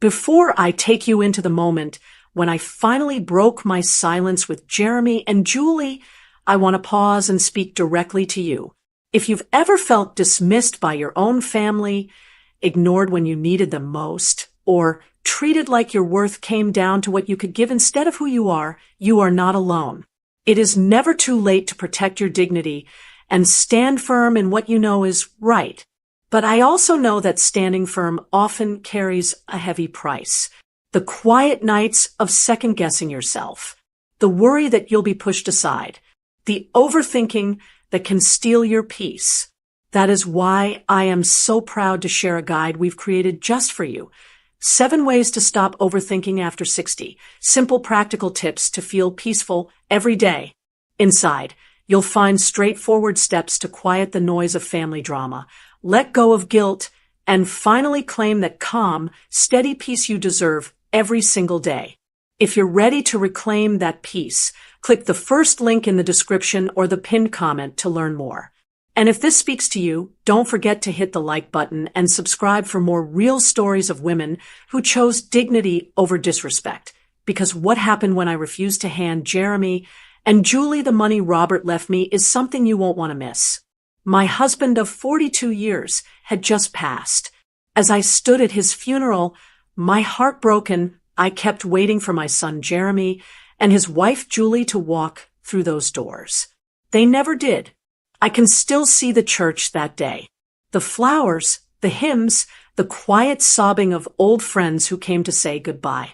Before I take you into the moment when I finally broke my silence with Jeremy and Julie, I want to pause and speak directly to you. If you've ever felt dismissed by your own family, ignored when you needed them most, or treated like your worth came down to what you could give instead of who you are not alone. It is never too late to protect your dignity and stand firm in what you know is right. But I also know that standing firm often carries a heavy price. The quiet nights of second-guessing yourself, the worry that you'll be pushed aside, the overthinking that can steal your peace. That is why I am so proud to share a guide we've created just for you. 7 ways to stop overthinking after 60. Simple practical tips to feel peaceful every day. Inside, you'll find straightforward steps to quiet the noise of family drama, let go of guilt, and finally claim that calm, steady peace you deserve every single day. If you're ready to reclaim that peace, click the first link in the description or the pinned comment to learn more. And if this speaks to you, don't forget to hit the like button and subscribe for more real stories of women who chose dignity over disrespect. Because what happened when I refused to hand Jeremy and Julie the money Robert left me is something you won't want to miss. My husband of 42 years had just passed. As I stood at his funeral, my heart broken, I kept waiting for my son Jeremy and his wife Julie to walk through those doors. They never did. I can still see the church that day. The flowers, the hymns, the quiet sobbing of old friends who came to say goodbye.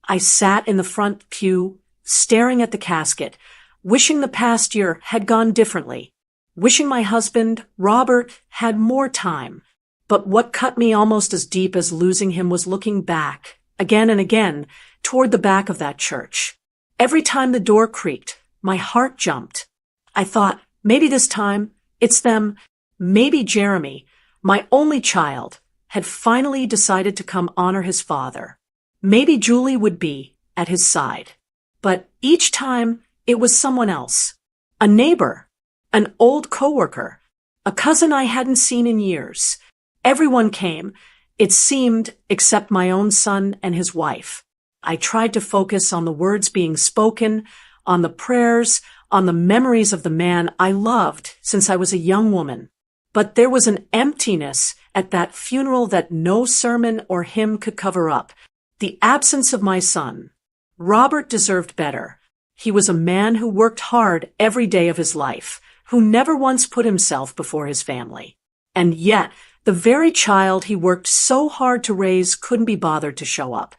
I sat in the front pew, staring at the casket, wishing the past year had gone differently, wishing my husband, Robert, had more time. But what cut me almost as deep as losing him was looking back, again and again, toward the back of that church. Every time the door creaked, my heart jumped. I thought, maybe this time, it's them. Maybe Jeremy, my only child, had finally decided to come honor his father. Maybe Julie would be at his side. But each time, it was someone else. A neighbor, an old coworker, a cousin I hadn't seen in years. Everyone came, it seemed, except my own son and his wife. I tried to focus on the words being spoken, on the prayers, on the memories of the man I loved since I was a young woman. But there was an emptiness at that funeral that no sermon or hymn could cover up. The absence of my son. Robert deserved better. He was a man who worked hard every day of his life, who never once put himself before his family. And yet, the very child he worked so hard to raise couldn't be bothered to show up.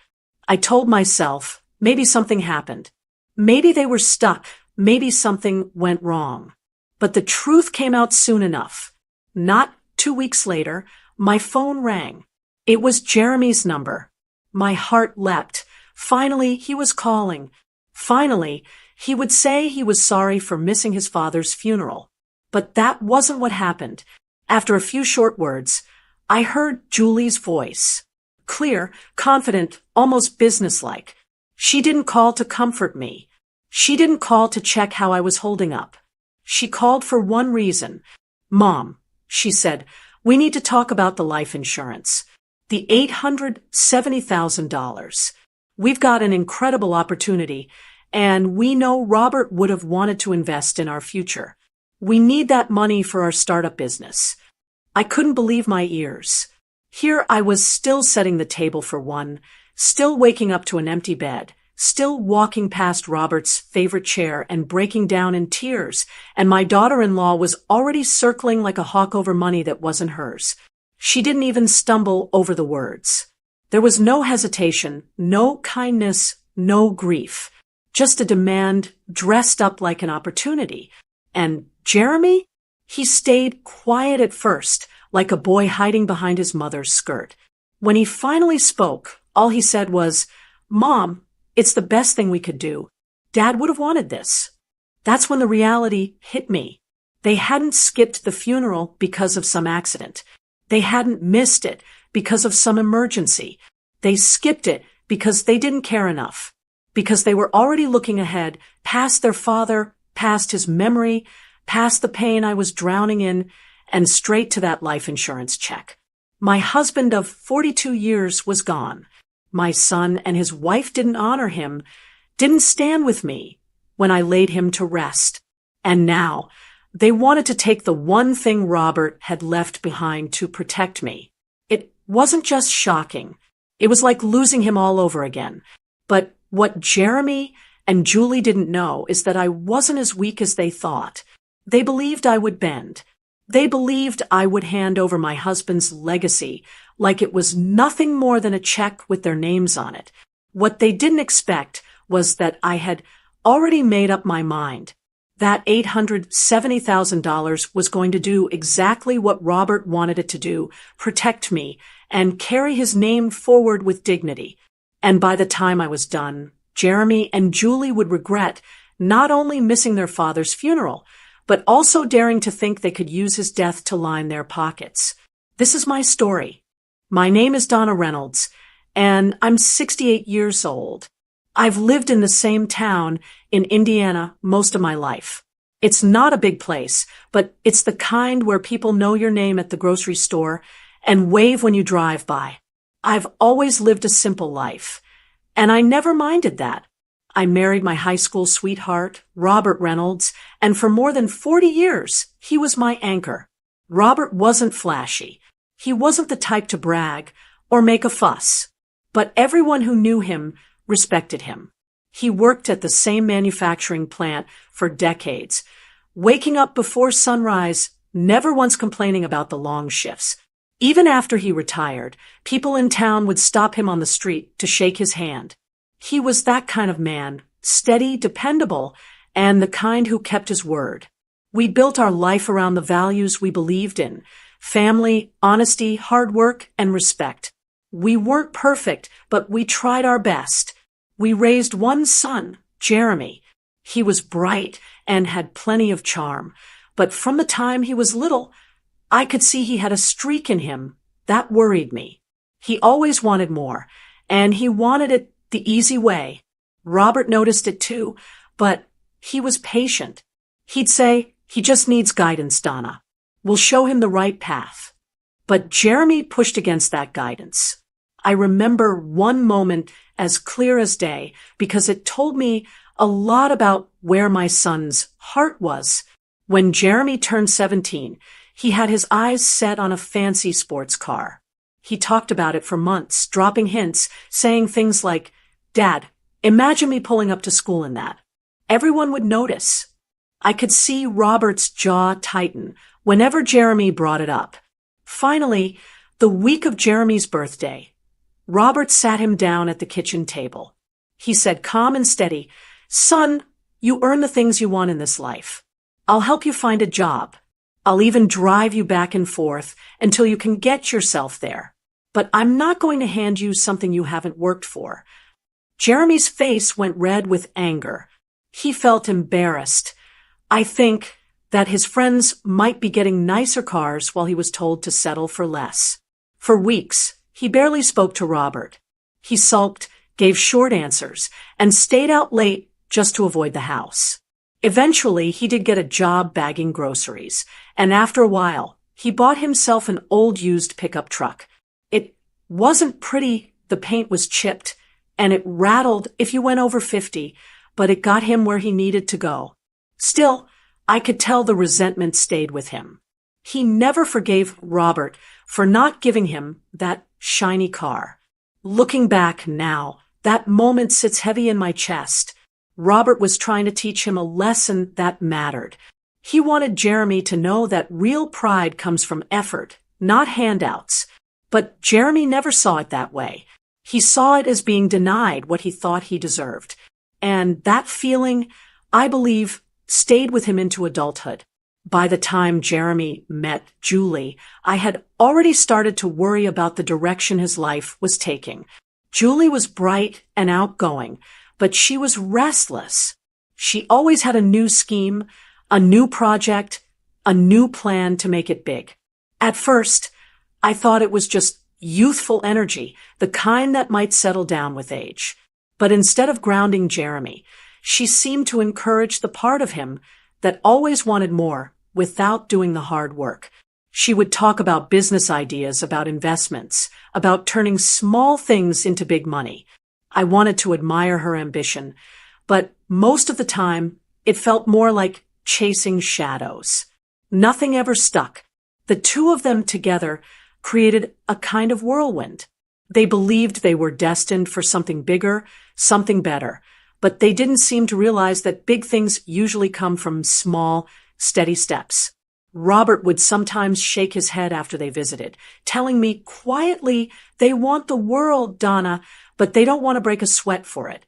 I told myself, maybe something happened. Maybe they were stuck. Maybe something went wrong. But the truth came out soon enough. Not 2 weeks later, my phone rang. It was Jeremy's number. My heart leapt. Finally, he was calling. Finally, he would say he was sorry for missing his father's funeral. But that wasn't what happened. After a few short words, I heard Julie's voice. Clear, confident, almost businesslike. She didn't call to comfort me. She didn't call to check how I was holding up. She called for one reason. Mom, she said, we need to talk about the life insurance. The $870,000. We've got an incredible opportunity, and we know Robert would have wanted to invest in our future. We need that money for our startup business. I couldn't believe my ears. Here I was still setting the table for one, still waking up to an empty bed, still walking past Robert's favorite chair and breaking down in tears, and my daughter-in-law was already circling like a hawk over money that wasn't hers. She didn't even stumble over the words. There was no hesitation, no kindness, no grief. Just a demand dressed up like an opportunity. And Jeremy? He stayed quiet at first, like a boy hiding behind his mother's skirt. When he finally spoke, all he said was, Mom, it's the best thing we could do. Dad would have wanted this. That's when the reality hit me. They hadn't skipped the funeral because of some accident. They hadn't missed it because of some emergency. They skipped it because they didn't care enough. Because they were already looking ahead, past their father, past his memory, past the pain I was drowning in, and straight to that life insurance check. My husband of 42 years was gone. my son, and his wife didn't honor him, didn't stand with me when I laid him to rest. And now, they wanted to take the one thing Robert had left behind to protect me. It wasn't just shocking. It was like losing him all over again. But what Jeremy and Julie didn't know is that I wasn't as weak as they thought. They believed I would bend. They believed I would hand over my husband's legacy like it was nothing more than a check with their names on it. What they didn't expect was that I had already made up my mind. That $870,000 was going to do exactly what Robert wanted it to do, protect me, and carry his name forward with dignity. And by the time I was done, Jeremy and Julie would regret not only missing their father's funeral, but also daring to think they could use his death to line their pockets. This is my story. My name is Donna Reynolds, and I'm 68 years old. I've lived in the same town in Indiana most of my life. It's not a big place, but it's the kind where people know your name at the grocery store and wave when you drive by. I've always lived a simple life, and I never minded that. I married my high school sweetheart, Robert Reynolds, and for more than 40 years, he was my anchor. Robert wasn't flashy. He wasn't the type to brag or make a fuss, but everyone who knew him respected him. He worked at the same manufacturing plant for decades, waking up before sunrise, never once complaining about the long shifts. Even after he retired, people in town would stop him on the street to shake his hand. He was that kind of man, steady, dependable, and the kind who kept his word. We built our life around the values we believed in: family, honesty, hard work, and respect. We weren't perfect, but we tried our best. We raised one son, Jeremy. He was bright and had plenty of charm, but from the time he was little, I could see he had a streak in him that worried me. He always wanted more, and he wanted it the easy way. Robert noticed it too, but he was patient. He'd say, "He just needs guidance, Donna. We'll show him the right path." But Jeremy pushed against that guidance. I remember one moment as clear as day because it told me a lot about where my son's heart was. When Jeremy turned 17, he had his eyes set on a fancy sports car. He talked about it for months, dropping hints, saying things like, "Dad, imagine me pulling up to school in that." Everyone would notice. I could see Robert's jaw tighten whenever Jeremy brought it up. Finally, the week of Jeremy's birthday, Robert sat him down at the kitchen table. He said, calm and steady, "Son, you earn the things you want in this life. I'll help you find a job. I'll even drive you back and forth until you can get yourself there. But I'm not going to hand you something you haven't worked for." Jeremy's face went red with anger. He felt embarrassed. I think that his friends might be getting nicer cars while he was told to settle for less. For weeks, he barely spoke to Robert. He sulked, gave short answers, and stayed out late just to avoid the house. Eventually, he did get a job bagging groceries, and after a while, he bought himself an old used pickup truck. It wasn't pretty, the paint was chipped, and it rattled if you went over 50, but it got him where he needed to go. Still, I could tell the resentment stayed with him. He never forgave Robert for not giving him that shiny car. Looking back now, that moment sits heavy in my chest. Robert was trying to teach him a lesson that mattered. He wanted Jeremy to know that real pride comes from effort, not handouts. But Jeremy never saw it that way. He saw it as being denied what he thought he deserved. And that feeling, I believe, stayed with him into adulthood. By the time Jeremy met Julie, I had already started to worry about the direction his life was taking. Julie was bright and outgoing, but she was restless. She always had a new scheme, a new project, a new plan to make it big. At first, I thought it was just youthful energy, the kind that might settle down with age. But instead of grounding Jeremy, she seemed to encourage the part of him that always wanted more without doing the hard work. She would talk about business ideas, about investments, about turning small things into big money. I wanted to admire her ambition, but most of the time, it felt more like chasing shadows. Nothing ever stuck. The two of them together created a kind of whirlwind. They believed they were destined for something bigger, something better, but they didn't seem to realize that big things usually come from small, steady steps. Robert would sometimes shake his head after they visited, telling me quietly they want the world, Donna, but they don't want to break a sweat for it.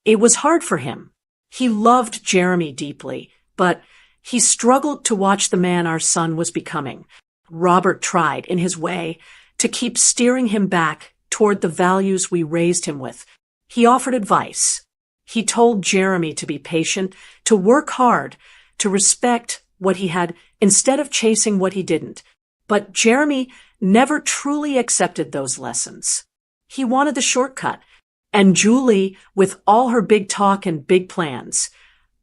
It was hard for him. He loved Jeremy deeply, but he struggled to watch the man our son was becoming. Robert tried, in his way, to keep steering him back toward the values we raised him with. He offered advice. He told Jeremy to be patient, to work hard, to respect what he had instead of chasing what he didn't. But Jeremy never truly accepted those lessons. He wanted the shortcut, and Julie, with all her big talk and big plans,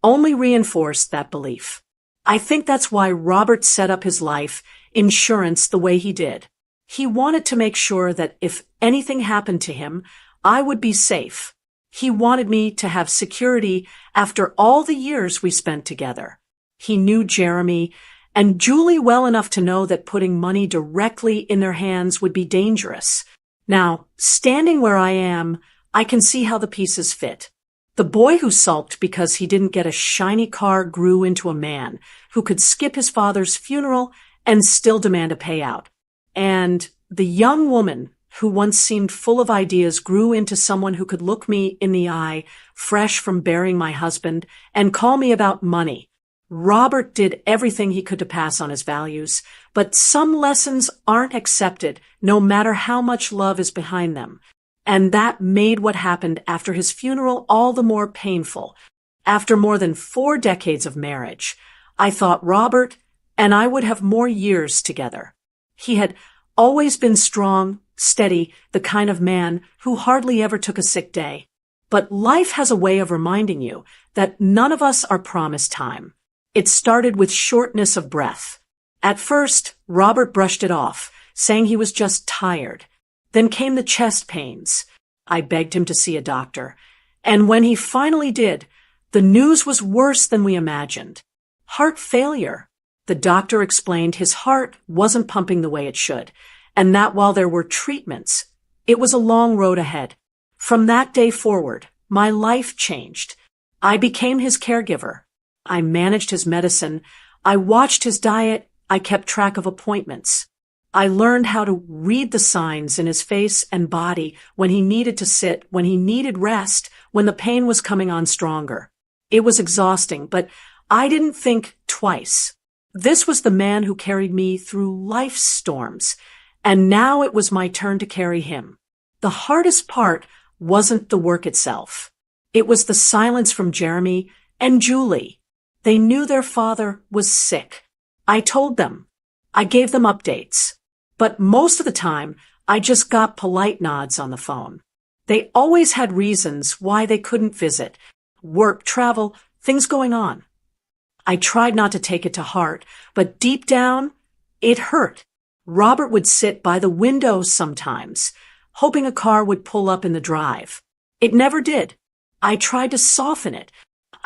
only reinforced that belief. I think that's why Robert set up his life insurance the way he did. He wanted to make sure that if anything happened to him, I would be safe. He wanted me to have security after all the years we spent together. He knew Jeremy and Julie well enough to know that putting money directly in their hands would be dangerous. Now, standing where I am, I can see how the pieces fit. The boy who sulked because he didn't get a shiny car grew into a man who could skip his father's funeral and still demand a payout. And the young woman who once seemed full of ideas grew into someone who could look me in the eye, fresh from burying my husband, and call me about money. Robert did everything he could to pass on his values, but some lessons aren't accepted, no matter how much love is behind them. And that made what happened after his funeral all the more painful. After more than 4 decades of marriage, I thought Robert and I would have more years together. He had always been strong, steady, the kind of man who hardly ever took a sick day. But life has a way of reminding you that none of us are promised time. It started with shortness of breath. At first, Robert brushed it off, saying he was just tired. Then came the chest pains. I begged him to see a doctor. And when he finally did, the news was worse than we imagined. Heart failure. The doctor explained his heart wasn't pumping the way it should, and that while there were treatments, it was a long road ahead. From that day forward, my life changed. I became his caregiver. I managed his medicine. I watched his diet. I kept track of appointments. I learned how to read the signs in his face and body when he needed to sit, when he needed rest, when the pain was coming on stronger. It was exhausting, but I didn't think twice. This was the man who carried me through life's storms, and now it was my turn to carry him. The hardest part wasn't the work itself. It was the silence from Jeremy and Julie. They knew their father was sick. I told them. I gave them updates. But most of the time, I just got polite nods on the phone. They always had reasons why they couldn't visit. Work, travel, things going on. I tried not to take it to heart, but deep down, it hurt. Robert would sit by the window sometimes, hoping a car would pull up in the drive. It never did. I tried to soften it.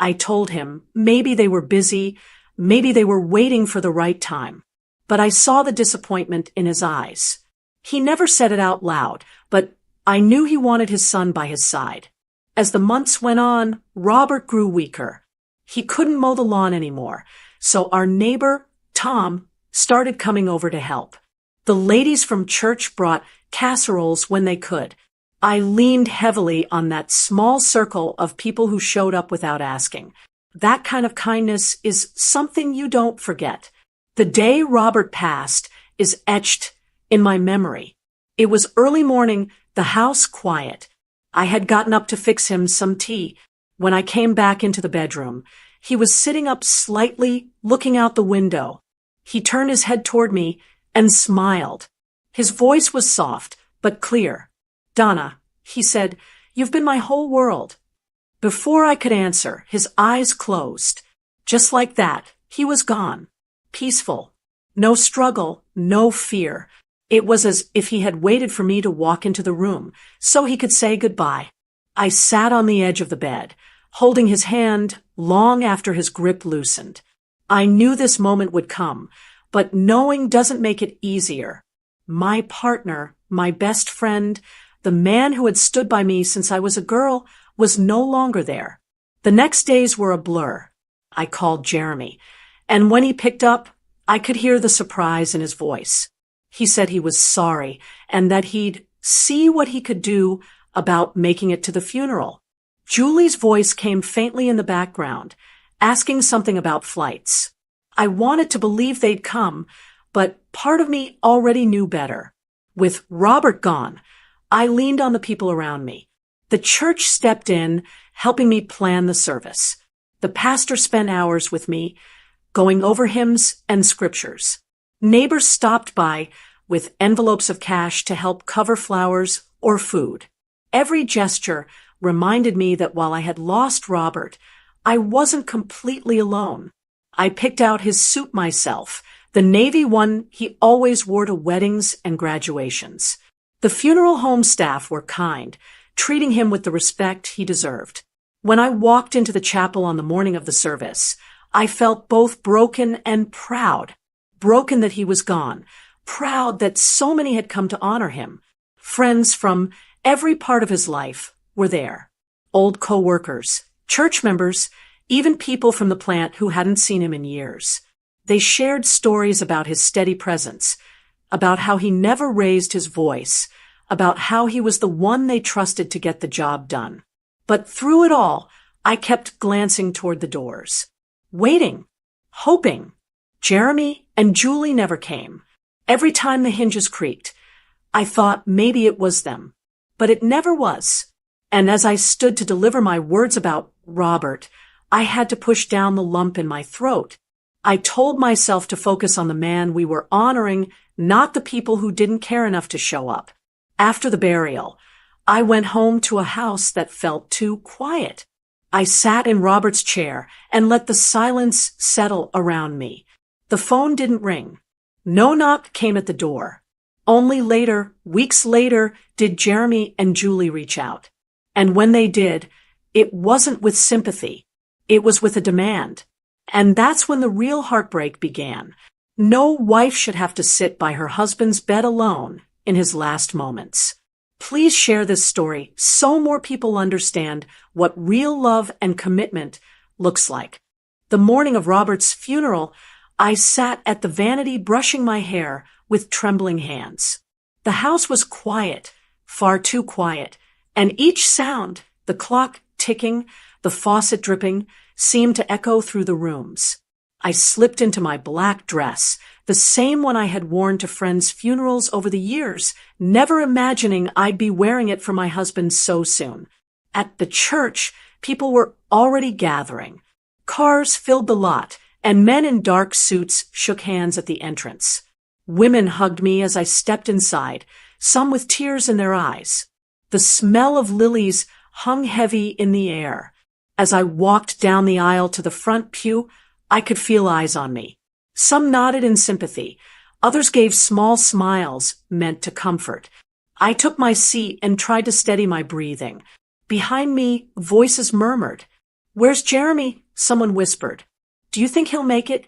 I told him maybe they were busy, maybe they were waiting for the right time. But I saw the disappointment in his eyes. He never said it out loud, but I knew he wanted his son by his side. As the months went on, Robert grew weaker. He couldn't mow the lawn anymore, so our neighbor, Tom, started coming over to help. The ladies from church brought casseroles when they could. I leaned heavily on that small circle of people who showed up without asking. That kind of kindness is something you don't forget. The day Robert passed is etched in my memory. It was early morning, the house quiet. I had gotten up to fix him some tea. When I came back into the bedroom, he was sitting up slightly, looking out the window. He turned his head toward me and smiled. His voice was soft, but clear. "Donna," he said, "you've been my whole world." Before I could answer, his eyes closed. Just like that, he was gone. Peaceful. No struggle, no fear. It was as if he had waited for me to walk into the room so he could say goodbye. I sat on the edge of the bed, holding his hand long after his grip loosened. I knew this moment would come, but knowing doesn't make it easier. My partner, my best friend, the man who had stood by me since I was a girl, was no longer there. The next days were a blur. I called Jeremy, and when he picked up, I could hear the surprise in his voice. He said he was sorry and that he'd see what he could do about making it to the funeral. Julie's voice came faintly in the background, asking something about flights. I wanted to believe they'd come, but part of me already knew better. With Robert gone, I leaned on the people around me. The church stepped in, helping me plan the service. The pastor spent hours with me, going over hymns and scriptures. Neighbors stopped by with envelopes of cash to help cover flowers or food. Every gesture reminded me that while I had lost Robert, I wasn't completely alone. I picked out his suit myself, the navy one he always wore to weddings and graduations. The funeral home staff were kind, treating him with the respect he deserved. When I walked into the chapel on the morning of the service, I felt both broken and proud. Broken that he was gone, proud that so many had come to honor him. Friends from every part of his life were there. Old co-workers, church members, even people from the plant who hadn't seen him in years. They shared stories about his steady presence, about how he never raised his voice, about how he was the one they trusted to get the job done. But through it all, I kept glancing toward the doors, waiting, hoping. Jeremy and Julie never came. Every time the hinges creaked, I thought maybe it was them. But it never was. And as I stood to deliver my words about Robert, I had to push down the lump in my throat. I told myself to focus on the man we were honoring, not the people who didn't care enough to show up. After the burial, I went home to a house that felt too quiet. I sat in Robert's chair and let the silence settle around me. The phone didn't ring. No knock came at the door. Only later, weeks later, did Jeremy and Julie reach out. And when they did, it wasn't with sympathy. It was with a demand. And that's when the real heartbreak began. No wife should have to sit by her husband's bed alone in his last moments. Please share this story so more people understand what real love and commitment looks like. The morning of Robert's funeral, I sat at the vanity brushing my hair with trembling hands. The house was quiet, far too quiet, and each sound, the clock ticking, the faucet dripping, seemed to echo through the rooms. I slipped into my black dress, the same one I had worn to friends' funerals over the years, never imagining I'd be wearing it for my husband so soon. At the church, people were already gathering. Cars filled the lot, and men in dark suits shook hands at the entrance. Women hugged me as I stepped inside, some with tears in their eyes. The smell of lilies hung heavy in the air. As I walked down the aisle to the front pew, I could feel eyes on me. Some nodded in sympathy. Others gave small smiles meant to comfort. I took my seat and tried to steady my breathing. Behind me, voices murmured. "Where's Jeremy?" someone whispered. "Do you think he'll make it?"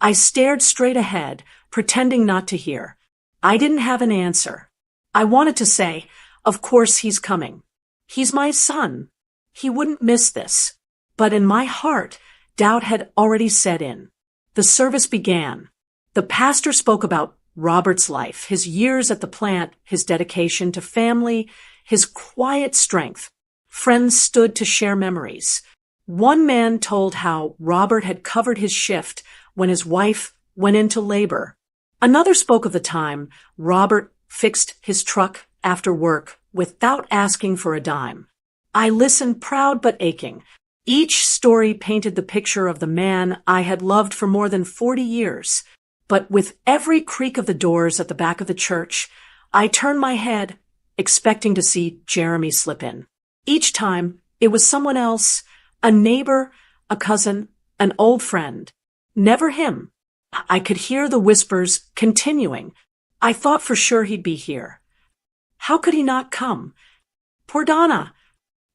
I stared straight ahead, pretending not to hear. I didn't have an answer. I wanted to say, of course he's coming. He's my son. He wouldn't miss this. But in my heart, doubt had already set in. The service began. The pastor spoke about Robert's life, his years at the plant, his dedication to family, his quiet strength. Friends stood to share memories. One man told how Robert had covered his shift when his wife went into labor. Another spoke of the time Robert fixed his truck after work without asking for a dime. I listened, proud but aching. Each story painted the picture of the man I had loved for more than 40 years. But with every creak of the doors at the back of the church, I turned my head, expecting to see Jeremy slip in. Each time, it was someone else, a neighbor, a cousin, an old friend. Never him. I could hear the whispers continuing. I thought for sure he'd be here. How could he not come? Poor Donna.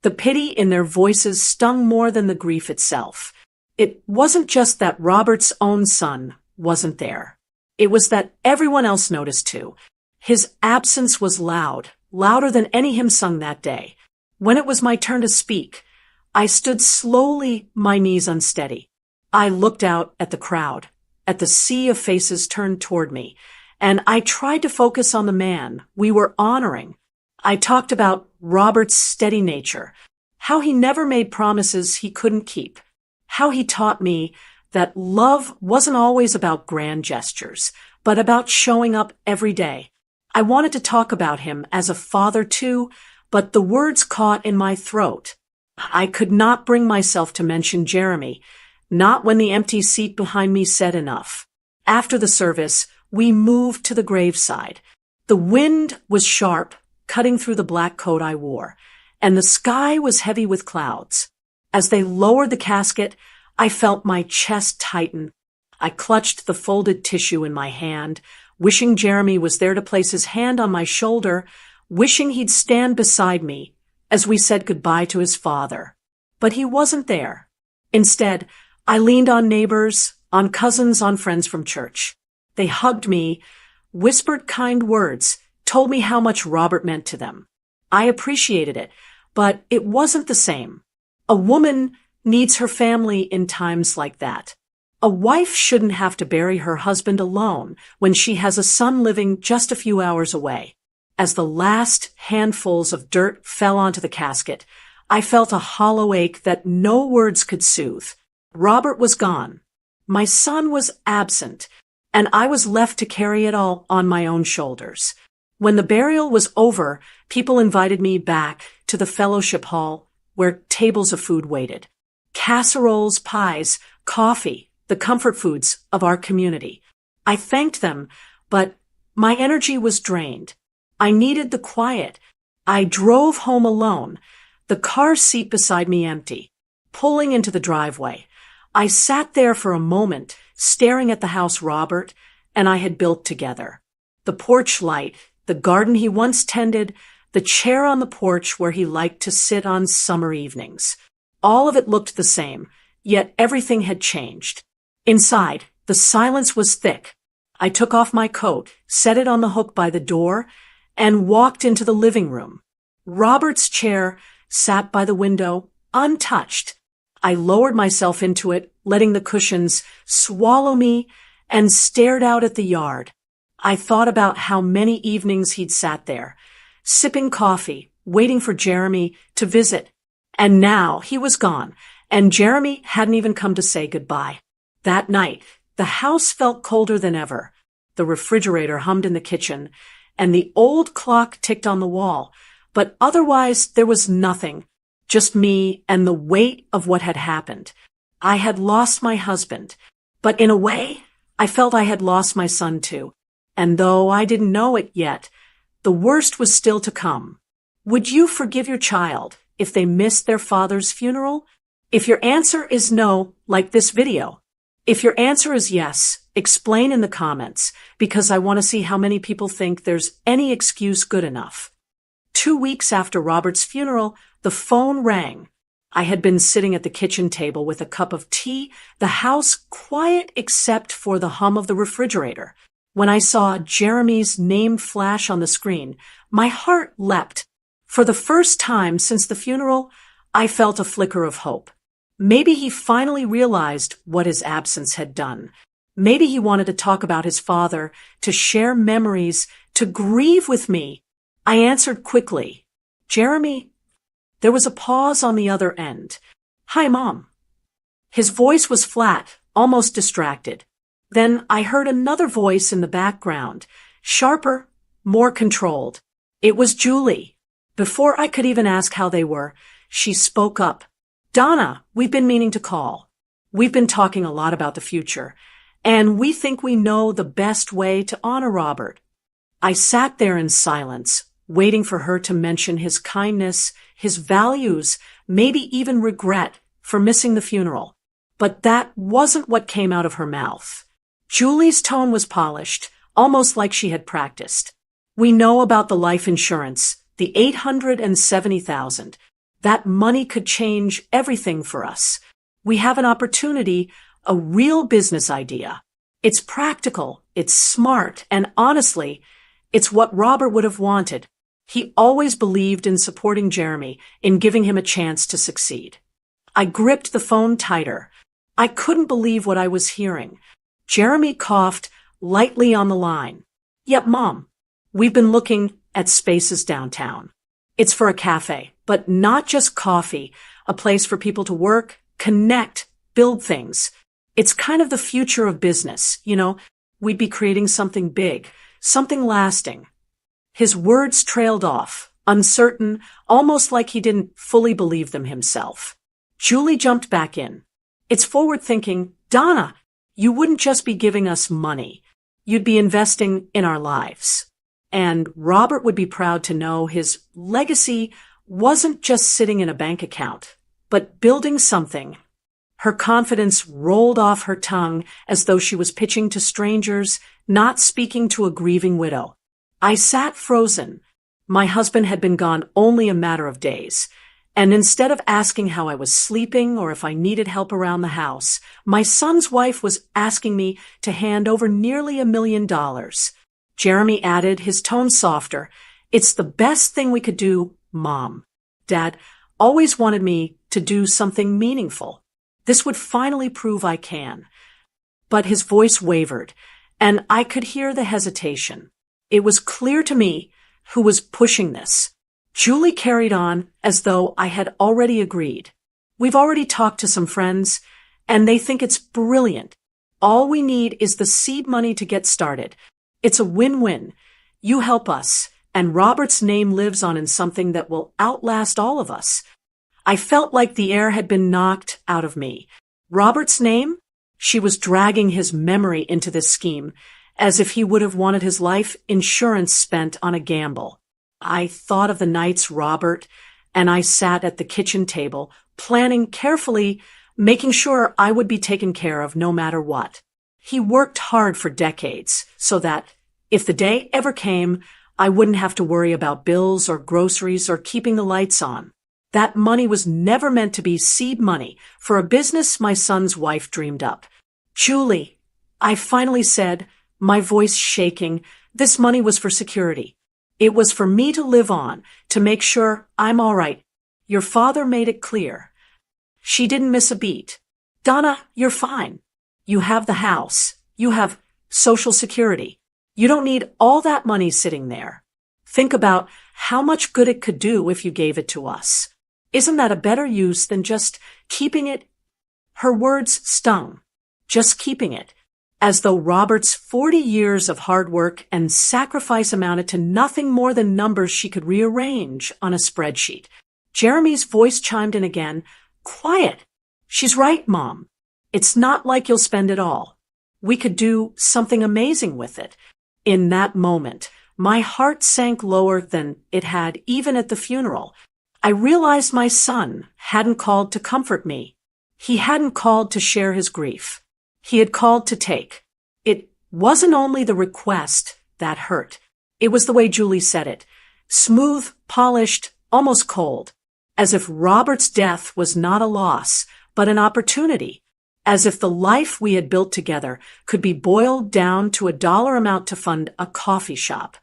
The pity in their voices stung more than the grief itself. It wasn't just that Robert's own son wasn't there. It was that everyone else noticed too. His absence was loud, louder than any hymn sung that day. When it was my turn to speak, I stood slowly, my knees unsteady. I looked out at the crowd, at the sea of faces turned toward me, and I tried to focus on the man we were honoring. I talked about Robert's steady nature, how he never made promises he couldn't keep, how he taught me that love wasn't always about grand gestures, but about showing up every day. I wanted to talk about him as a father too, but the words caught in my throat. I could not bring myself to mention Jeremy, not when the empty seat behind me said enough. After the service, we moved to the graveside. The wind was sharp, cutting through the black coat I wore, and the sky was heavy with clouds. As they lowered the casket, I felt my chest tighten. I clutched the folded tissue in my hand, wishing Jeremy was there to place his hand on my shoulder, wishing he'd stand beside me as we said goodbye to his father. But he wasn't there. Instead, I leaned on neighbors, on cousins, on friends from church. They hugged me, whispered kind words, told me how much Robert meant to them. I appreciated it, but it wasn't the same. A woman needs her family in times like that. A wife shouldn't have to bury her husband alone when she has a son living just a few hours away. As the last handfuls of dirt fell onto the casket, I felt a hollow ache that no words could soothe. Robert was gone. My son was absent, and I was left to carry it all on my own shoulders. When the burial was over, people invited me back to the fellowship hall where tables of food waited. Casseroles, pies, coffee, the comfort foods of our community. I thanked them, but my energy was drained. I needed the quiet. I drove home alone, the car seat beside me empty. Pulling into the driveway, I sat there for a moment, staring at the house Robert and I had built together. The porch light, the garden he once tended, the chair on the porch where he liked to sit on summer evenings. All of it looked the same, yet everything had changed. Inside, the silence was thick. I took off my coat, set it on the hook by the door, and walked into the living room. Robert's chair sat by the window, untouched. I lowered myself into it, letting the cushions swallow me, and stared out at the yard. I thought about how many evenings he'd sat there, sipping coffee, waiting for Jeremy to visit. And now he was gone, and Jeremy hadn't even come to say goodbye. That night, the house felt colder than ever. The refrigerator hummed in the kitchen, and the old clock ticked on the wall, but otherwise there was nothing, just me and the weight of what had happened. I had lost my husband, but in a way, I felt I had lost my son too. And though I didn't know it yet, the worst was still to come. Would you forgive your child if they missed their father's funeral? If your answer is no, like this video. If your answer is yes, explain in the comments, because I want to see how many people think there's any excuse good enough. 2 weeks after Robert's funeral, the phone rang. I had been sitting at the kitchen table with a cup of tea, the house quiet except for the hum of the refrigerator. When I saw Jeremy's name flash on the screen, my heart leapt. For the first time since the funeral, I felt a flicker of hope. Maybe he finally realized what his absence had done. Maybe he wanted to talk about his father, to share memories, to grieve with me. I answered quickly, "Jeremy." There was a pause on the other end. "Hi, Mom." His voice was flat, almost distracted. Then I heard another voice in the background, sharper, more controlled. It was Julie. Before I could even ask how they were, she spoke up. "Donna, we've been meaning to call. We've been talking a lot about the future, and we think we know the best way to honor Robert." I sat there in silence, waiting for her to mention his kindness, his values, maybe even regret for missing the funeral. But that wasn't what came out of her mouth. Julie's tone was polished, almost like she had practiced. We know about the life insurance, the $870,000. That money could change everything for us. We have an opportunity, a real business idea. It's practical, it's smart, and honestly, it's what Robert would have wanted. He always believed in supporting Jeremy, in giving him a chance to succeed. I gripped the phone tighter. I couldn't believe what I was hearing. Jeremy coughed lightly on the line. Yep, Mom. We've been looking at spaces downtown. It's for a cafe, but not just coffee, a place for people to work, connect, build things. It's kind of the future of business, We'd be creating something big, something lasting. His words trailed off, uncertain, almost like he didn't fully believe them himself. Julie jumped back in. It's forward-thinking. Donna, you wouldn't just be giving us money. You'd be investing in our lives. And Robert would be proud to know his legacy wasn't just sitting in a bank account, but building something. Her confidence rolled off her tongue as though she was pitching to strangers, not speaking to a grieving widow. I sat frozen. My husband had been gone only a matter of days, and instead of asking how I was sleeping or if I needed help around the house, my son's wife was asking me to hand over nearly $1 million. Jeremy added, his tone softer. It's the best thing we could do, Mom. Dad always wanted me to do something meaningful. This would finally prove I can. But his voice wavered, and I could hear the hesitation. It was clear to me who was pushing this. Julie carried on as though I had already agreed. We've already talked to some friends, and they think it's brilliant. All we need is the seed money to get started. It's a win-win. You help us, and Robert's name lives on in something that will outlast all of us. I felt like the air had been knocked out of me. Robert's name? She was dragging his memory into this scheme, as if he would have wanted his life insurance spent on a gamble. I thought of the nights Robert and I sat at the kitchen table, planning carefully, making sure I would be taken care of no matter what. He worked hard for decades so that, if the day ever came, I wouldn't have to worry about bills or groceries or keeping the lights on. That money was never meant to be seed money for a business my son's wife dreamed up. Julie, I finally said, my voice shaking, this money was for security. It was for me to live on, to make sure I'm all right. Your father made it clear. She didn't miss a beat. Donna, you're fine. You have the house. You have Social Security. You don't need all that money sitting there. Think about how much good it could do if you gave it to us. Isn't that a better use than just keeping it? Her words stung. Just keeping it. As though Robert's 40 years of hard work and sacrifice amounted to nothing more than numbers she could rearrange on a spreadsheet. Jeremy's voice chimed in again. Quiet. She's right, Mom. It's not like you'll spend it all. We could do something amazing with it. In that moment, my heart sank lower than it had even at the funeral. I realized my son hadn't called to comfort me. He hadn't called to share his grief. He had called to take. It wasn't only the request that hurt. It was the way Julie said it. Smooth, polished, almost cold. As if Robert's death was not a loss, but an opportunity. As if the life we had built together could be boiled down to a dollar amount to fund a coffee shop.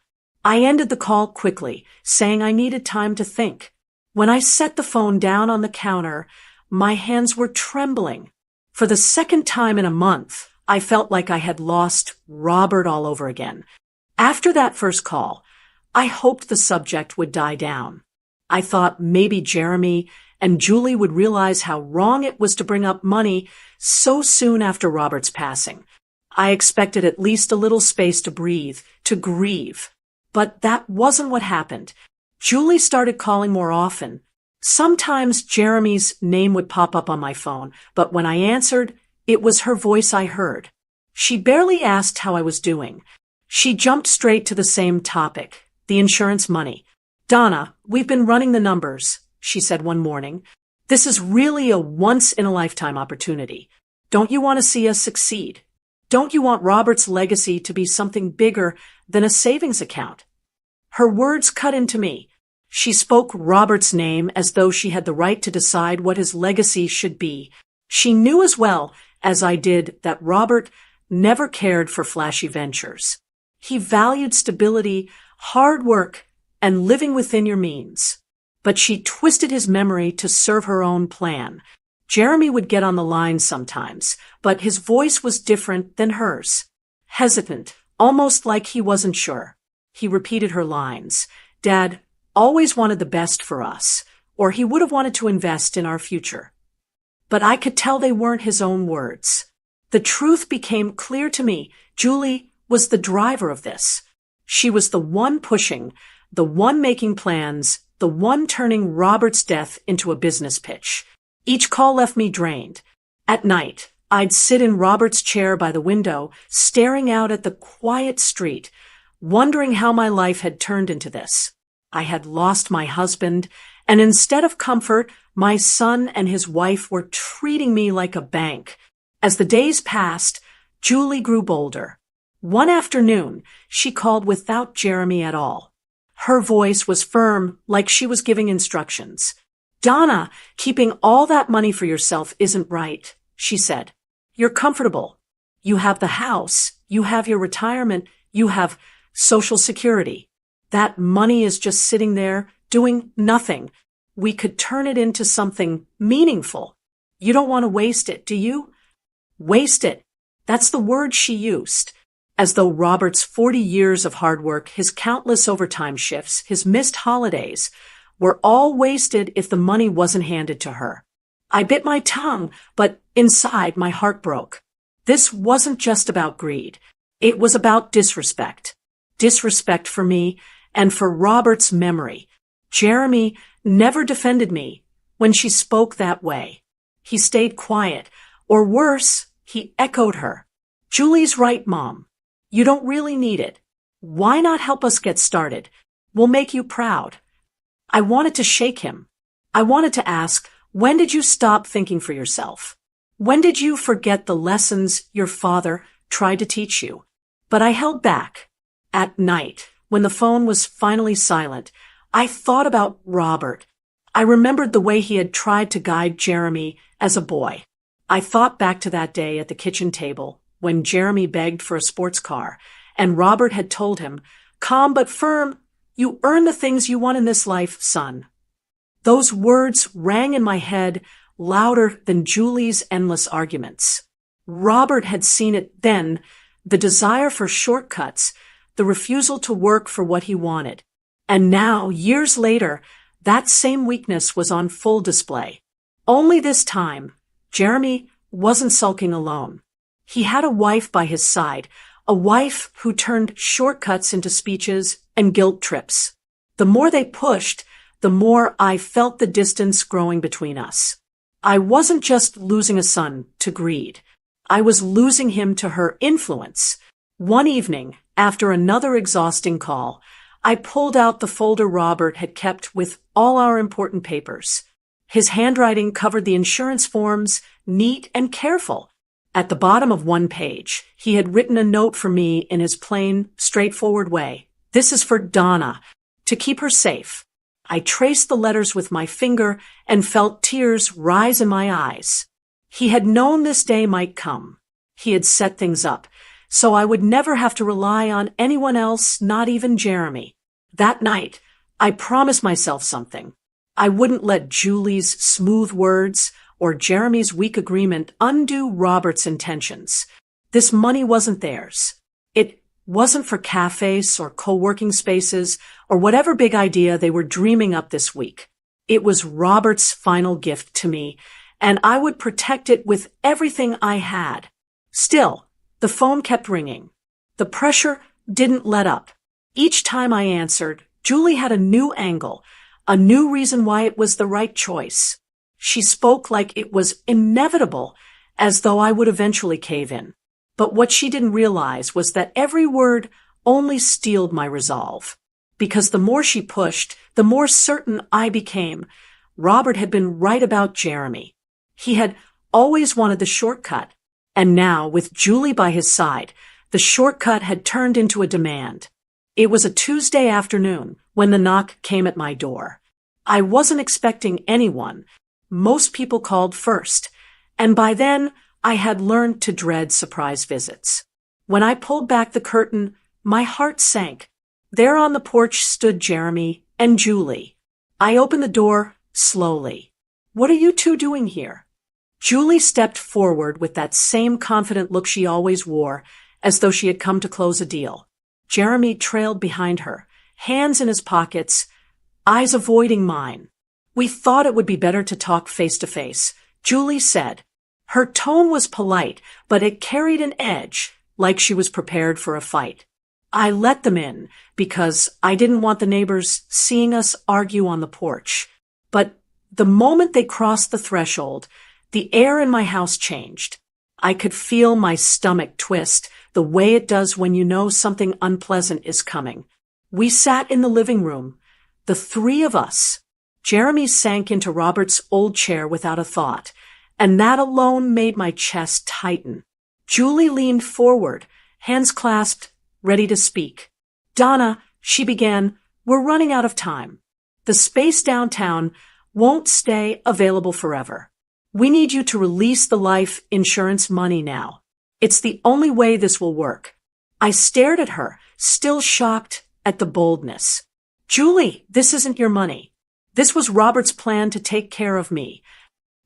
I ended the call quickly, saying I needed time to think. When I set the phone down on the counter, my hands were trembling. For the second time in a month, I felt like I had lost Robert all over again. After that first call, I hoped the subject would die down. I thought maybe Jeremy and Julie would realize how wrong it was to bring up money so soon after Robert's passing. I expected at least a little space to breathe, to grieve. But that wasn't what happened. Julie started calling more often. Sometimes Jeremy's name would pop up on my phone, but when I answered, it was her voice I heard. She barely asked how I was doing. She jumped straight to the same topic, the insurance money. Donna, we've been running the numbers, she said one morning. This is really a once-in-a-lifetime opportunity. Don't you want to see us succeed? Don't you want Robert's legacy to be something bigger than a savings account? Her words cut into me. She spoke Robert's name as though she had the right to decide what his legacy should be. She knew as well as I did that Robert never cared for flashy ventures. He valued stability, hard work, and living within your means. But she twisted his memory to serve her own plan. Jeremy would get on the line sometimes, but his voice was different than hers. Hesitant, almost like he wasn't sure. He repeated her lines. Dad always wanted the best for us, or he would have wanted to invest in our future. But I could tell they weren't his own words. The truth became clear to me. Julie was the driver of this. She was the one pushing, the one making plans, the one turning Robert's death into a business pitch. Each call left me drained. At night, I'd sit in Robert's chair by the window, staring out at the quiet street, wondering how my life had turned into this. I had lost my husband, and instead of comfort, my son and his wife were treating me like a bank. As the days passed, Julie grew bolder. One afternoon, she called without Jeremy at all. Her voice was firm, like she was giving instructions. Donna, keeping all that money for yourself isn't right, she said. You're comfortable. You have the house. You have your retirement. You have Social Security. That money is just sitting there, doing nothing. We could turn it into something meaningful. You don't want to waste it, do you? Waste it. That's the word she used. As though Robert's 40 years of hard work, his countless overtime shifts, his missed holidays, were all wasted if the money wasn't handed to her. I bit my tongue, but inside my heart broke. This wasn't just about greed. It was about disrespect. Disrespect for me and for Robert's memory. Jeremy never defended me when she spoke that way. He stayed quiet, or worse, he echoed her. Julie's right, Mom. You don't really need it. Why not help us get started? We'll make you proud. I wanted to shake him. I wanted to ask, when did you stop thinking for yourself? When did you forget the lessons your father tried to teach you? But I held back. At night, when the phone was finally silent, I thought about Robert. I remembered the way he had tried to guide Jeremy as a boy. I thought back to that day at the kitchen table when Jeremy begged for a sports car, and Robert had told him, calm but firm, you earn the things you want in this life, son. Those words rang in my head louder than Julie's endless arguments. Robert had seen it then, the desire for shortcuts, the refusal to work for what he wanted. And now, years later, that same weakness was on full display. Only this time, Jeremy wasn't sulking alone. He had a wife by his side, a wife who turned shortcuts into speeches and guilt trips. The more they pushed, the more I felt the distance growing between us. I wasn't just losing a son to greed. I was losing him to her influence. One evening, after another exhausting call, I pulled out the folder Robert had kept with all our important papers. His handwriting covered the insurance forms, neat and careful. At the bottom of one page, he had written a note for me in his plain, straightforward way. This is for Donna, to keep her safe. I traced the letters with my finger and felt tears rise in my eyes. He had known this day might come. He had set things up, so I would never have to rely on anyone else, not even Jeremy. That night, I promised myself something. I wouldn't let Julie's smooth words or Jeremy's weak agreement undo Robert's intentions. This money wasn't theirs. It wasn't for cafes or co-working spaces or whatever big idea they were dreaming up this week. It was Robert's final gift to me, and I would protect it with everything I had. Still, the phone kept ringing. The pressure didn't let up. Each time I answered, Julie had a new angle, a new reason why it was the right choice. She spoke like it was inevitable, as though I would eventually cave in. But what she didn't realize was that every word only steeled my resolve. Because the more she pushed, the more certain I became. Robert had been right about Jeremy. He had always wanted the shortcut. And now, with Julie by his side, the shortcut had turned into a demand. It was a Tuesday afternoon when the knock came at my door. I wasn't expecting anyone. Most people called first, and by then I had learned to dread surprise visits. When I pulled back the curtain, my heart sank. There on the porch stood Jeremy and Julie. I opened the door slowly. "What are you two doing here?" Julie stepped forward with that same confident look she always wore, as though she had come to close a deal. Jeremy trailed behind her, hands in his pockets, eyes avoiding mine. "We thought it would be better to talk face to face," Julie said. Her tone was polite, but it carried an edge, like she was prepared for a fight. I let them in because I didn't want the neighbors seeing us argue on the porch. But the moment they crossed the threshold, the air in my house changed. I could feel my stomach twist, the way it does when you know something unpleasant is coming. We sat in the living room, the three of us. Jeremy sank into Robert's old chair without a thought, and that alone made my chest tighten. Julie leaned forward, hands clasped, ready to speak. "Donna," she began, "we're running out of time. The space downtown won't stay available forever. We need you to release the life insurance money now. It's the only way this will work." I stared at her, still shocked at the boldness. "Julie, this isn't your money. This was Robert's plan to take care of me."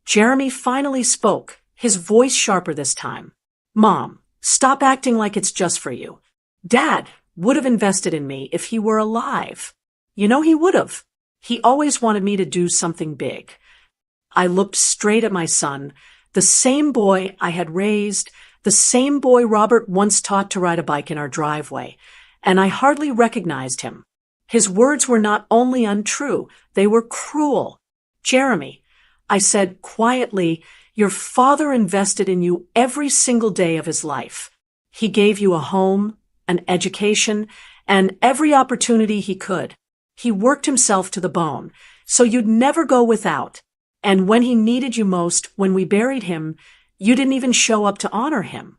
Jeremy finally spoke, his voice sharper this time. "Mom, stop acting like it's just for you. Dad would have invested in me if he were alive. You know he would have. He always wanted me to do something big." I looked straight at my son, the same boy I had raised, the same boy Robert once taught to ride a bike in our driveway, and I hardly recognized him. His words were not only untrue, they were cruel. "Jeremy," I said quietly, "your father invested in you every single day of his life. He gave you a home, an education, and every opportunity he could. He worked himself to the bone, so you'd never go without. And when he needed you most, when we buried him, you didn't even show up to honor him."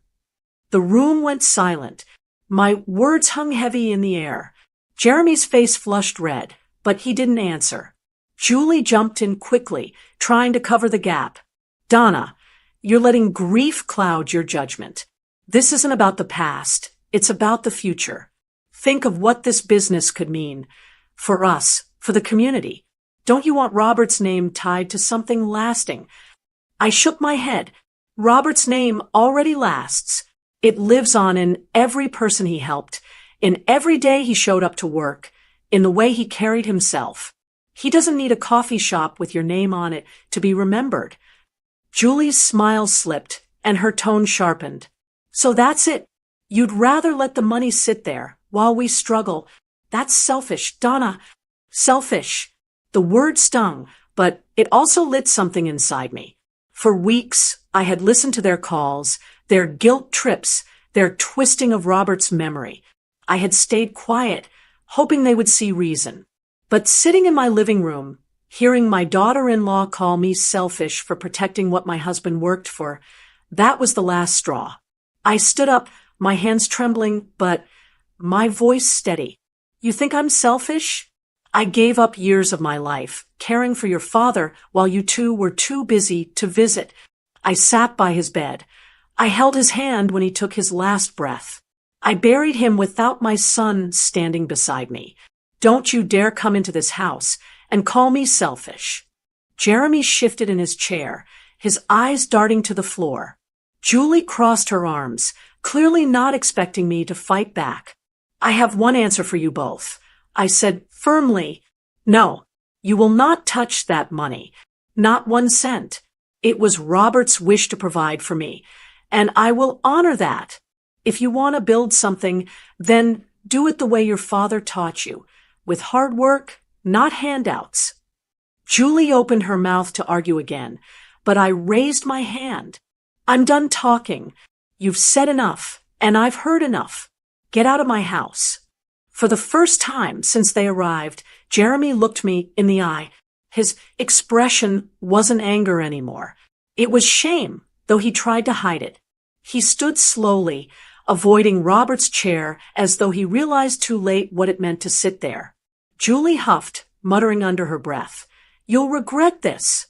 The room went silent. My words hung heavy in the air. Jeremy's face flushed red, but he didn't answer. Julie jumped in quickly, trying to cover the gap. "Donna, you're letting grief cloud your judgment. This isn't about the past. It's about the future. Think of what this business could mean. For us, for the community. Don't you want Robert's name tied to something lasting?" I shook my head. Robert's name already lasts. It lives on in every person he helped, in every day he showed up to work, in the way he carried himself. He doesn't need a coffee shop with your name on it to be remembered. Julie's smile slipped, and her tone sharpened. "So that's it. You'd rather let the money sit there while we struggle. That's selfish, Donna. Selfish." The word stung, but it also lit something inside me. For weeks, I had listened to their calls, their guilt trips, their twisting of Robert's memory. I had stayed quiet, hoping they would see reason. But sitting in my living room, hearing my daughter-in-law call me selfish for protecting what my husband worked for, that was the last straw. I stood up, my hands trembling, but my voice steady. "You think I'm selfish? I gave up years of my life, caring for your father while you two were too busy to visit. I sat by his bed. I held his hand when he took his last breath. I buried him without my son standing beside me. Don't you dare come into this house and call me selfish." Jeremy shifted in his chair, his eyes darting to the floor. Julie crossed her arms, clearly not expecting me to fight back. "I have one answer for you both," I said firmly. "No, you will not touch that money. Not 1 cent. It was Robert's wish to provide for me, and I will honor that. If you want to build something, then do it the way your father taught you, with hard work, not handouts." Julie opened her mouth to argue again, but I raised my hand. "I'm done talking. You've said enough, and I've heard enough. Get out of my house." For the first time since they arrived, Jeremy looked me in the eye. His expression wasn't anger anymore. It was shame, though he tried to hide it. He stood slowly, avoiding Robert's chair as though he realized too late what it meant to sit there. Julie huffed, muttering under her breath, "You'll regret this."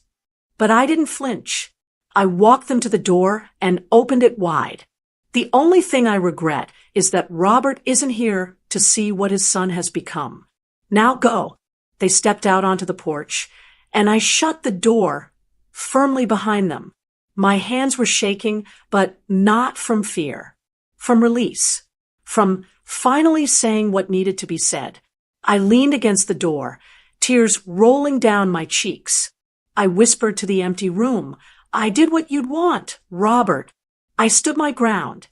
But I didn't flinch. I walked them to the door and opened it wide. The only thing I regret is that Robert isn't here to see what his son has become. Now go. They stepped out onto the porch, and I shut the door firmly behind them. My hands were shaking, but not from fear. From release. From finally saying what needed to be said. I leaned against the door, tears rolling down my cheeks. I whispered to the empty room, "I did what you'd want, Robert." I stood my ground.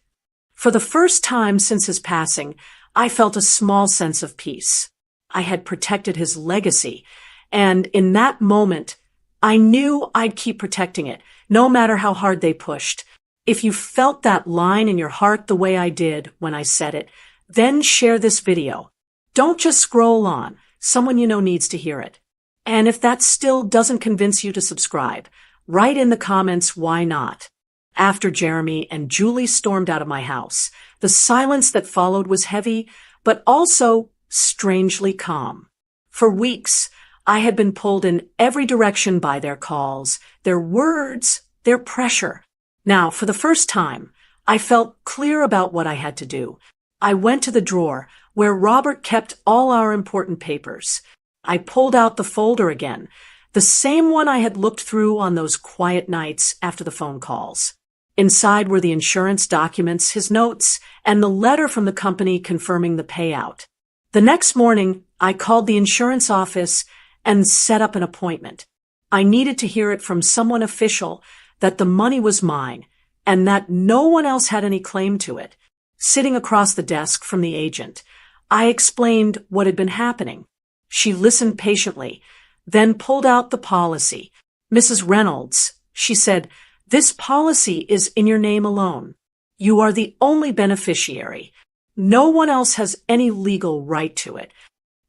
For the first time since his passing, I felt a small sense of peace. I had protected his legacy, and in that moment, I knew I'd keep protecting it, no matter how hard they pushed. If you felt that line in your heart the way I did when I said it, then share this video. Don't just scroll on. Someone you know needs to hear it. And if that still doesn't convince you to subscribe, write in the comments why not. After Jeremy and Julie stormed out of my house, the silence that followed was heavy, but also strangely calm. For weeks, I had been pulled in every direction by their calls, their words, their pressure. Now, for the first time, I felt clear about what I had to do. I went to the drawer where Robert kept all our important papers. I pulled out the folder again, the same one I had looked through on those quiet nights after the phone calls. Inside were the insurance documents, his notes, and the letter from the company confirming the payout. The next morning, I called the insurance office and set up an appointment. I needed to hear it from someone official that the money was mine and that no one else had any claim to it. Sitting across the desk from the agent, I explained what had been happening. She listened patiently, then pulled out the policy. "Mrs. Reynolds," she said, "this policy is in your name alone. You are the only beneficiary. No one else has any legal right to it."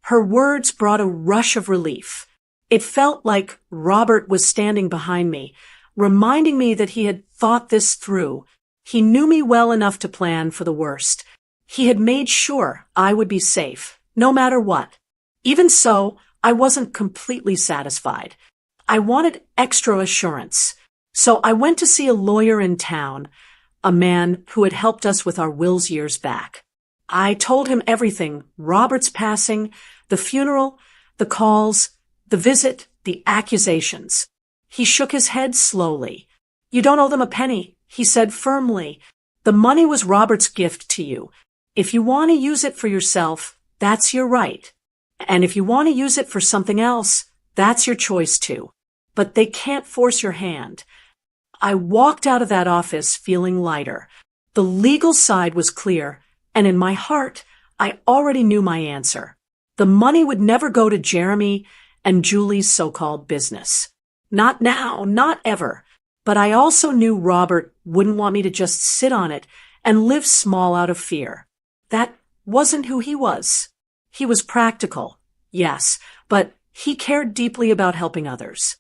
Her words brought a rush of relief. It felt like Robert was standing behind me, reminding me that he had thought this through. He knew me well enough to plan for the worst. He had made sure I would be safe, no matter what. Even so, I wasn't completely satisfied. I wanted extra assurance. So I went to see a lawyer in town, a man who had helped us with our wills years back. I told him everything: Robert's passing, the funeral, the calls, the visit, the accusations. He shook his head slowly. "You don't owe them a penny," he said firmly. "The money was Robert's gift to you. If you want to use it for yourself, that's your right. And if you want to use it for something else, that's your choice too. But they can't force your hand." I walked out of that office feeling lighter. The legal side was clear, and in my heart, I already knew my answer. The money would never go to Jeremy and Julie's so-called business. Not now, not ever. But I also knew Robert wouldn't want me to just sit on it and live small out of fear. That wasn't who he was. He was practical, yes, but he cared deeply about helping others.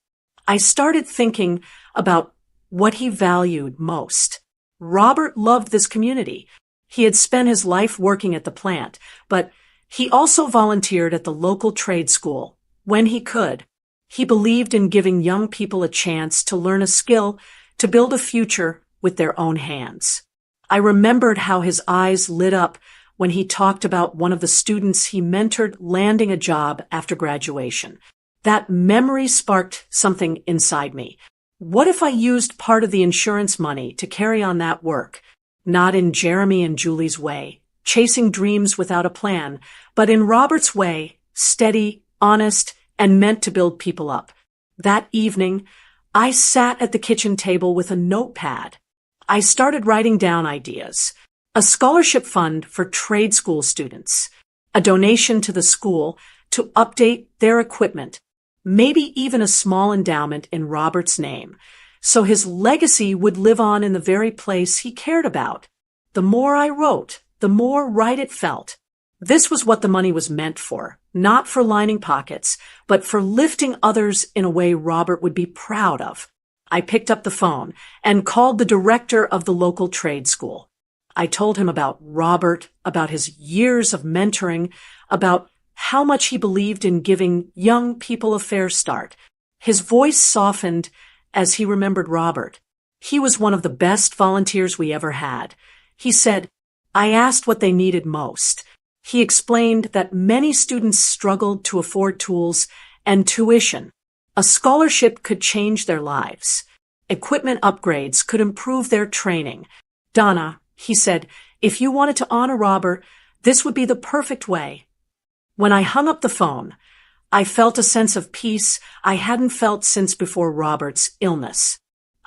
I started thinking about what he valued most. Robert loved this community. He had spent his life working at the plant, but he also volunteered at the local trade school when he could. He believed in giving young people a chance to learn a skill to build a future with their own hands. I remembered how his eyes lit up when he talked about one of the students he mentored landing a job after graduation. That memory sparked something inside me. What if I used part of the insurance money to carry on that work? Not in Jeremy and Julie's way, chasing dreams without a plan, but in Robert's way, steady, honest, and meant to build people up. That evening, I sat at the kitchen table with a notepad. I started writing down ideas. A scholarship fund for trade school students, a donation to the school to update their equipment, maybe even a small endowment in Robert's name, so his legacy would live on in the very place he cared about. The more I wrote, the more right it felt. This was what the money was meant for, not for lining pockets, but for lifting others in a way Robert would be proud of. I picked up the phone and called the director of the local trade school. I told him about Robert, about his years of mentoring, about how much he believed in giving young people a fair start. His voice softened as he remembered Robert. He was one of the best volunteers we ever had. He said, I asked what they needed most. He explained that many students struggled to afford tools and tuition. A scholarship could change their lives. Equipment upgrades could improve their training. Donna, he said, if you wanted to honor Robert, this would be the perfect way. When I hung up the phone, I felt a sense of peace I hadn't felt since before Robert's illness.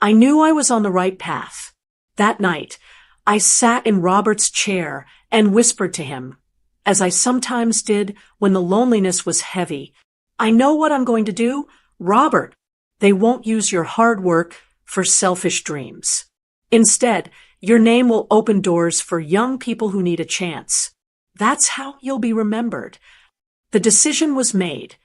I knew I was on the right path. That night, I sat in Robert's chair and whispered to him, as I sometimes did when the loneliness was heavy, I know what I'm going to do, Robert. They won't use your hard work for selfish dreams. Instead, your name will open doors for young people who need a chance. That's how you'll be remembered. The decision was made.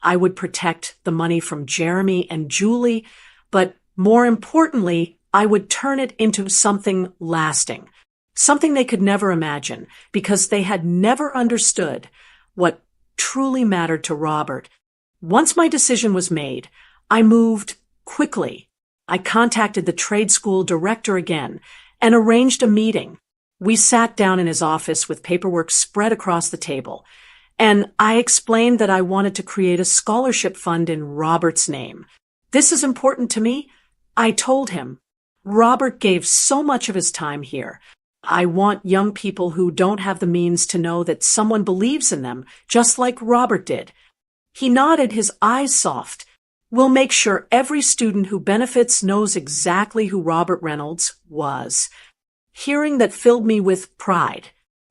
I would protect the money from Jeremy and Julie, but more importantly, I would turn it into something lasting, something they could never imagine because they had never understood what truly mattered to Robert. Once my decision was made, I moved quickly. I contacted the trade school director again and arranged a meeting. We sat down in his office with paperwork spread across the table, and I explained that I wanted to create a scholarship fund in Robert's name. This is important to me, I told him. Robert gave so much of his time here. I want young people who don't have the means to know that someone believes in them, just like Robert did. He nodded, his eyes soft. We'll make sure every student who benefits knows exactly who Robert Reynolds was. Hearing that filled me with pride.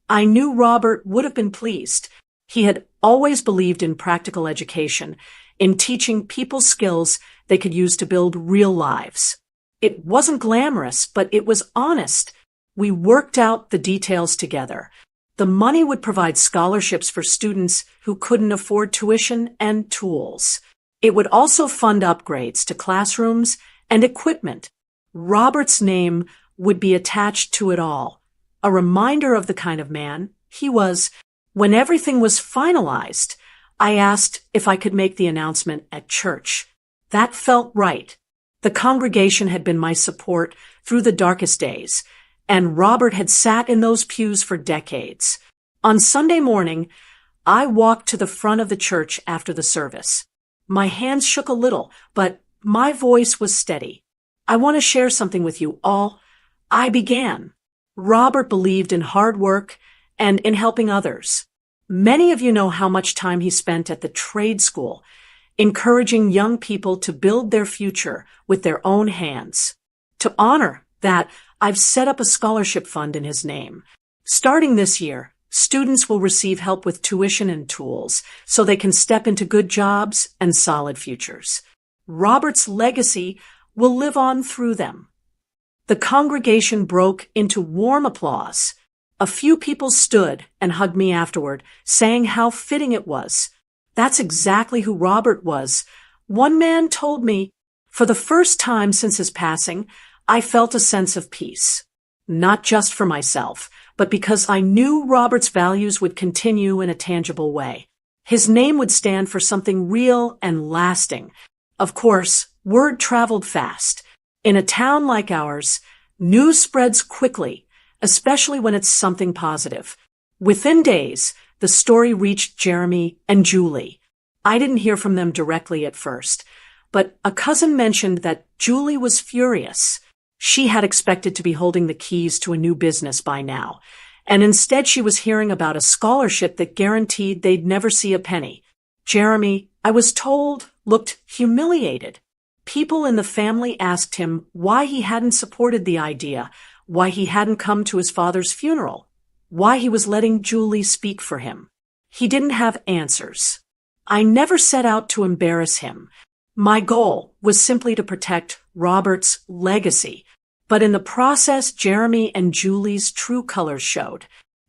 I knew Robert would have been pleased. He had always believed in practical education, in teaching people skills they could use to build real lives. It wasn't glamorous, but it was honest. We worked out the details together. The money would provide scholarships for students who couldn't afford tuition and tools. It would also fund upgrades to classrooms and equipment. Robert's name would be attached to it all, a reminder of the kind of man he was. When everything was finalized, I asked if I could make the announcement at church. That felt right. The congregation had been my support through the darkest days, and Robert had sat in those pews for decades. On Sunday morning, I walked to the front of the church after the service. My hands shook a little, but my voice was steady. I want to share something with you all. I began. Robert believed in hard work and in helping others. Many of you know how much time he spent at the trade school, encouraging young people to build their future with their own hands. To honor that, I've set up a scholarship fund in his name. Starting this year, students will receive help with tuition and tools so they can step into good jobs and solid futures. Robert's legacy will live on through them. The congregation broke into warm applause. A few people stood and hugged me afterward, saying how fitting it was. That's exactly who Robert was. One man told me, for the first time since his passing, I felt a sense of peace. Not just for myself, but because I knew Robert's values would continue in a tangible way. His name would stand for something real and lasting. Of course, word traveled fast. In a town like ours, news spreads quickly, especially when it's something positive. Within days, the story reached Jeremy and Julie. I didn't hear from them directly at first, but a cousin mentioned that Julie was furious. She had expected to be holding the keys to a new business by now, and instead she was hearing about a scholarship that guaranteed they'd never see a penny. Jeremy, I was told, looked humiliated. People in the family asked him why he hadn't supported the idea, why he hadn't come to his father's funeral, why he was letting Julie speak for him. He didn't have answers. I never set out to embarrass him. My goal was simply to protect Robert's legacy. But in the process, Jeremy and Julie's true colors showed.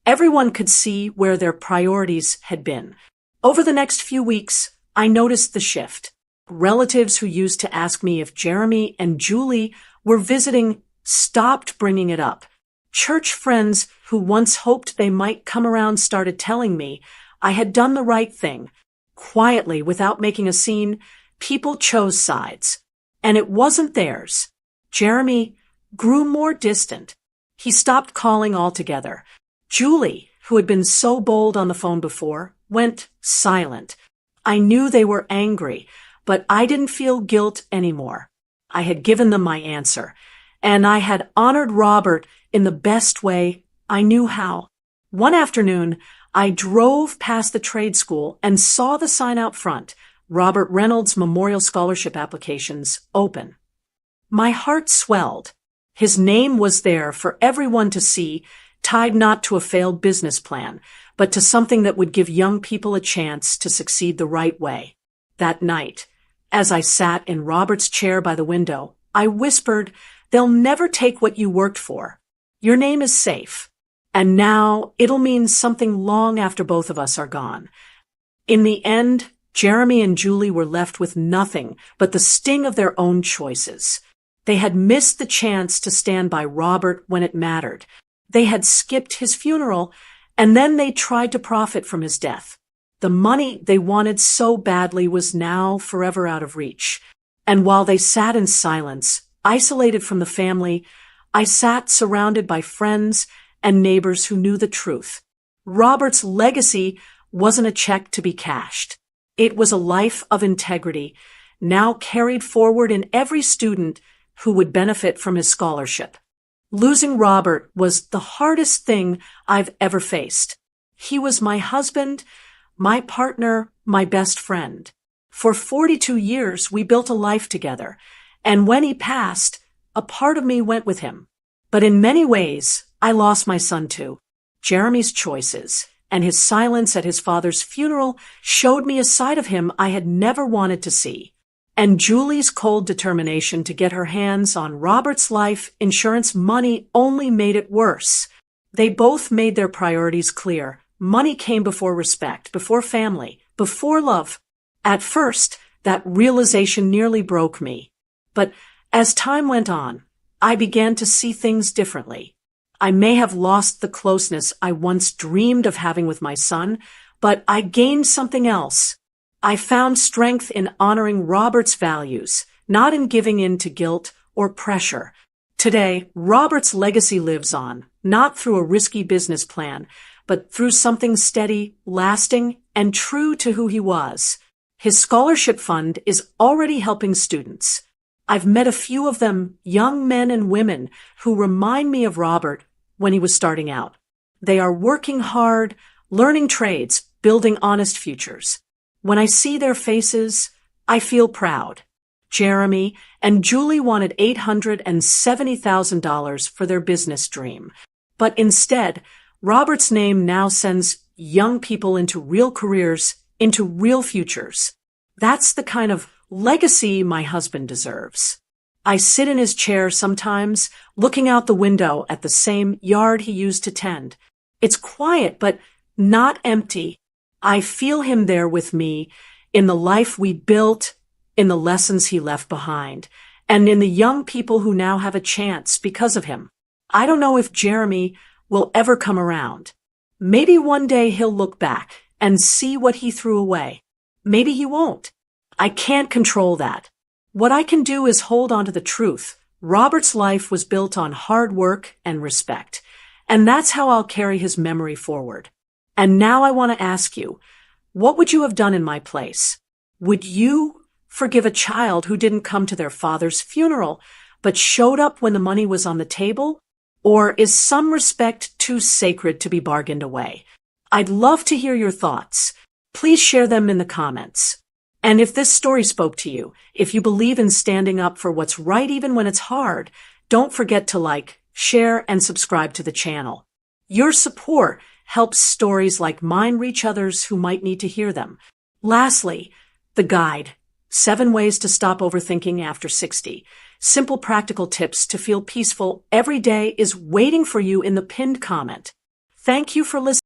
Everyone could see where their priorities had been. Over the next few weeks, I noticed the shift. Relatives who used to ask me if Jeremy and Julie were visiting stopped bringing it up. Church friends who once hoped they might come around started telling me I had done the right thing. Quietly, without making a scene, people chose sides. And it wasn't theirs. Jeremy grew more distant. He stopped calling altogether. Julie, who had been so bold on the phone before, went silent. I knew they were angry, but I didn't feel guilt anymore. I had given them my answer, and I had honored Robert in the best way I knew how. One afternoon, I drove past the trade school and saw the sign out front, Robert Reynolds Memorial Scholarship Applications, open. My heart swelled. His name was there for everyone to see, tied not to a failed business plan, but to something that would give young people a chance to succeed the right way. That night, as I sat in Robert's chair by the window, I whispered, "They'll never take what you worked for. Your name is safe. And now it'll mean something long after both of us are gone." In the end, Jeremy and Julie were left with nothing but the sting of their own choices. They had missed the chance to stand by Robert when it mattered. They had skipped his funeral, and then they tried to profit from his death. The money they wanted so badly was now forever out of reach. And while they sat in silence, isolated from the family, I sat surrounded by friends and neighbors who knew the truth. Robert's legacy wasn't a check to be cashed. It was a life of integrity, now carried forward in every student who would benefit from his scholarship. Losing Robert was the hardest thing I've ever faced. He was my husband, my partner, my best friend. For 42 years, we built a life together, and when he passed, a part of me went with him. But in many ways, I lost my son too. Jeremy's choices and his silence at his father's funeral showed me a side of him I had never wanted to see. And Julie's cold determination to get her hands on Robert's life insurance money only made it worse. They both made their priorities clear. Money came before respect, before family, before love. At first, that realization nearly broke me. But as time went on, I began to see things differently. I may have lost the closeness I once dreamed of having with my son, but I gained something else. I found strength in honoring Robert's values, not in giving in to guilt or pressure. Today, Robert's legacy lives on, not through a risky business plan, but through something steady, lasting, and true to who he was. His scholarship fund is already helping students. I've met a few of them, young men and women, who remind me of Robert when he was starting out. They are working hard, learning trades, building honest futures. When I see their faces, I feel proud. Jeremy and Julie wanted $870,000 for their business dream. But instead, Robert's name now sends young people into real careers, into real futures. That's the kind of legacy my husband deserves. I sit in his chair sometimes, looking out the window at the same yard he used to tend. It's quiet, but not empty. I feel him there with me, in the life we built, in the lessons he left behind, and in the young people who now have a chance because of him. I don't know if Jeremy will ever come around. Maybe one day he'll look back and see what he threw away. Maybe he won't. I can't control that. What I can do is hold on to the truth. Robert's life was built on hard work and respect, and that's how I'll carry his memory forward. And now I want to ask you, what would you have done in my place? Would you forgive a child who didn't come to their father's funeral, but showed up when the money was on the table? Or is some respect too sacred to be bargained away? I'd love to hear your thoughts. Please share them in the comments. And if this story spoke to you, if you believe in standing up for what's right even when it's hard, don't forget to like, share, and subscribe to the channel. Your support helps stories like mine reach others who might need to hear them. Lastly, the guide, 7 Ways to Stop Overthinking After 60. Simple practical tips to feel peaceful every day is waiting for you in the pinned comment. Thank you for listening.